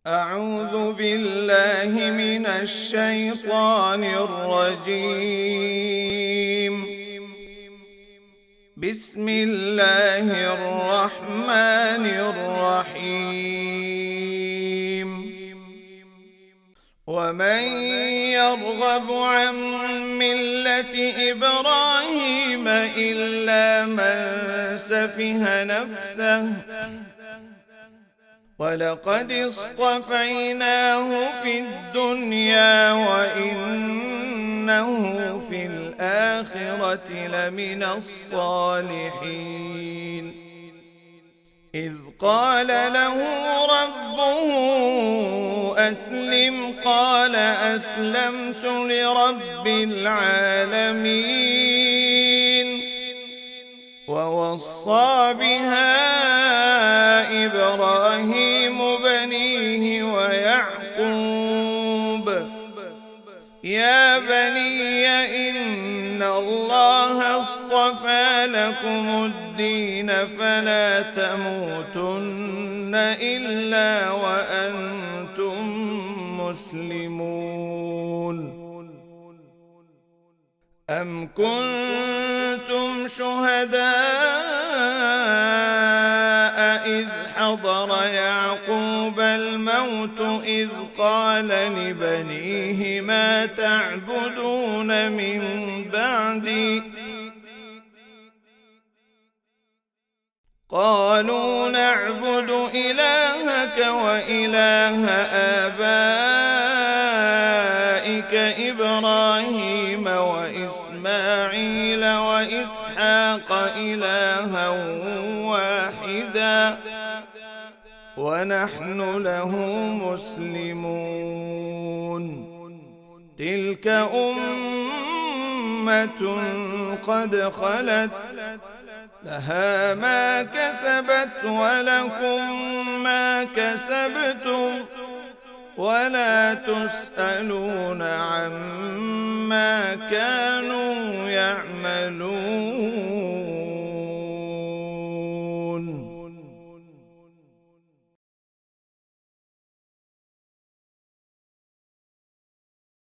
أعوذ بالله من الشيطان الرجيم. بسم الله الرحمن الرحيم. ومن يرغب عن ملة إبراهيم إلا من سفه نفسه ولقد اصطفيناه في الدنيا وإنه في الآخرة لمن الصالحين. إذ قال له ربه أسلم قال أسلمت لرب العالمين. ووصى بها إبراهيم بنيه ويعقوب يا بني إن الله اصطفى لكم الدين فلا تموتن إلا وأنتم مسلمون. أم كنتم شهداء إذ حضر يعقوب الموت إذ قال لبنيه ما تعبدون من بعدي قالوا نعبد إلهك وإله آبائك إبراهيم وإسماعيل وإسحاق إلها واحدا ونحن له مسلمون. تلك أمة قد خلت لها ما كسبت ولكم ما كسبتم ولا تسألون عما كانوا يعملون.